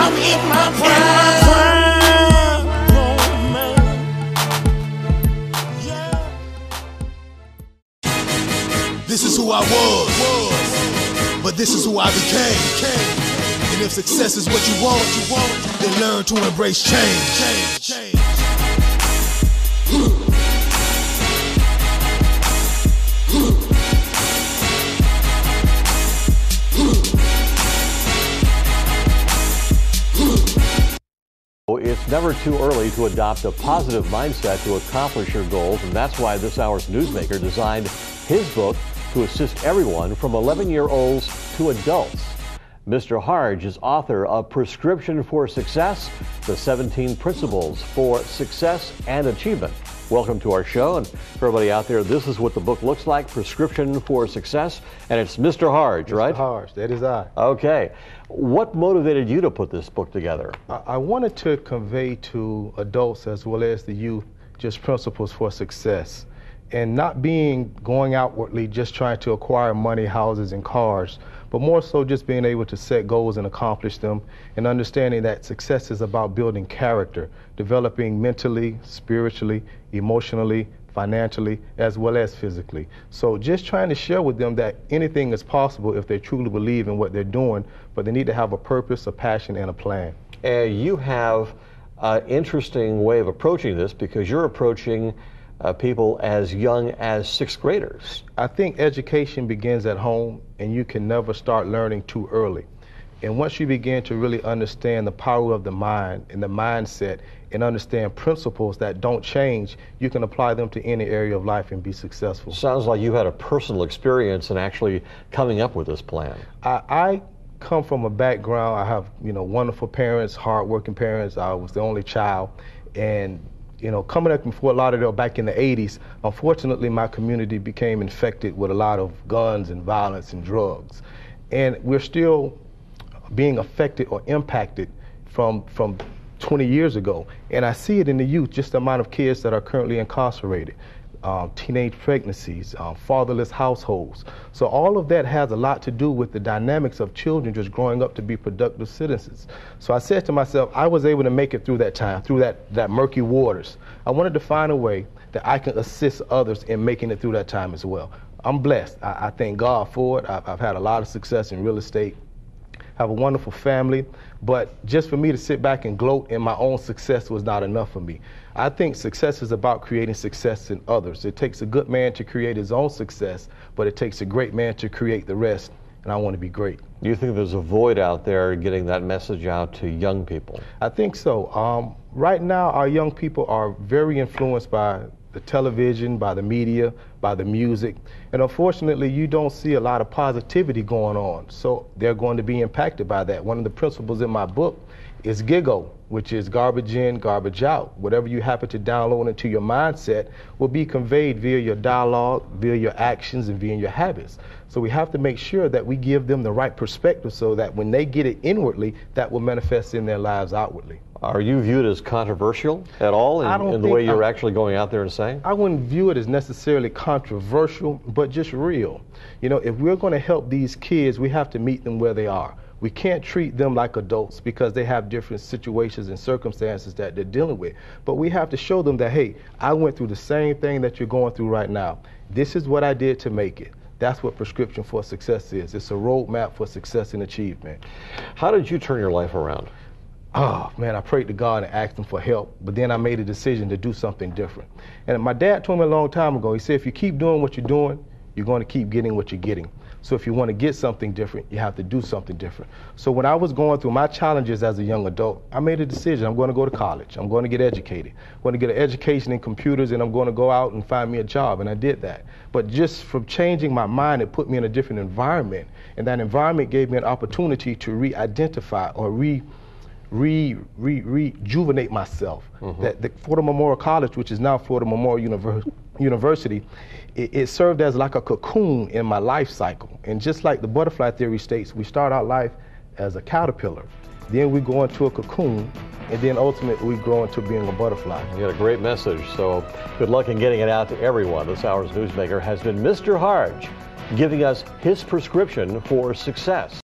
I'm in my prime. Grown man. Yeah. This is who I was, but this is who I became. And if success is what you want, then learn to embrace change. It's never too early to adopt a positive mindset to accomplish your goals, and that's why this hour's newsmaker designed his book to assist everyone from 11-year-olds to adults. Mr. Hardge is author of Prescription for Success, the 17 Principles for Success and Achievement. Welcome to our show, and for everybody out there, this is what the book looks like, Prescription for Success, and it's Mr. Hardge, right? Mr. Hardge, that is I. Okay. What motivated you to put this book together? I wanted to convey to adults as well as the youth just principles for success, and not going outwardly just trying to acquire money, houses, and cars, but more so just being able to set goals and accomplish them, and understanding that success is about building character, developing mentally, spiritually, emotionally, financially, as well as physically. So just trying to share with them that anything is possible if they truly believe in what they're doing, but they need to have a purpose, a passion, and a plan. You have an interesting way of approaching this, because you're approaching people as young as 6th graders. I think education begins at home, and you can never start learning too early. And once you begin to really understand the power of the mind and the mindset, and understand principles that don't change, you can apply them to any area of life and be successful. Sounds like you had a personal experience in actually coming up with this plan. I come from a background, I have wonderful parents, hardworking parents. I was the only child, and coming up in Fort Lauderdale back in the 80s, unfortunately my community became infected with a lot of guns and violence and drugs. And we're still being affected or impacted from 20 years ago. And I see it in the youth, just the amount of kids that are currently incarcerated, teenage pregnancies, fatherless households. So all of that has a lot to do with the dynamics of children just growing up to be productive citizens. So I said to myself, I was able to make it through that time, through that murky waters. I wanted to find a way that I can assist others in making it through that time as well. I'm blessed. I thank God for it. I've had a lot of success in real estate, have a wonderful family, but just for me to sit back and gloat in my own success was not enough for me. I think success is about creating success in others. It takes a good man to create his own success, but it takes a great man to create the rest, and I want to be great. Do you think there's a void out there getting that message out to young people? I think so. Right now, our young people are very influenced by the television, by the media, by the music, and unfortunately you don't see a lot of positivity going on, so they're going to be impacted by that. One of the principles in my book is GIGO, which is garbage in, garbage out. Whatever you happen to download into your mindset will be conveyed via your dialogue, via your actions, and via your habits. So we have to make sure that we give them the right perspective so that when they get it inwardly, that will manifest in their lives outwardly. Are you viewed as controversial at all in the way you're actually going out there and saying? I wouldn't view it as necessarily controversial, but just real. If we're going to help these kids, we have to meet them where they are. We can't treat them like adults because they have different situations and circumstances that they're dealing with. But we have to show them that, hey, I went through the same thing that you're going through right now. This is what I did to make it. That's what Prescription for Success is. It's a roadmap for success and achievement. How did you turn your life around? Oh, man, I prayed to God and asked him for help, but then I made a decision to do something different. And my dad told me a long time ago, he said, if you keep doing what you're doing, you're going to keep getting what you're getting. So if you want to get something different, you have to do something different. So when I was going through my challenges as a young adult, I made a decision. I'm going to go to college. I'm going to get educated. I'm going to get an education in computers, and I'm going to go out and find me a job, and I did that. But just from changing my mind, it put me in a different environment, and that environment gave me an opportunity to re-identify or rejuvenate myself. That the Florida Memorial College, which is now Florida Memorial University, it served as like a cocoon in my life cycle. And just like the butterfly theory states, we start our life as a caterpillar, then we go into a cocoon, and then ultimately we grow into being a butterfly. You had a great message, so good luck in getting it out to everyone. This hour's newsmaker has been Mr. Hardge, giving us his prescription for success.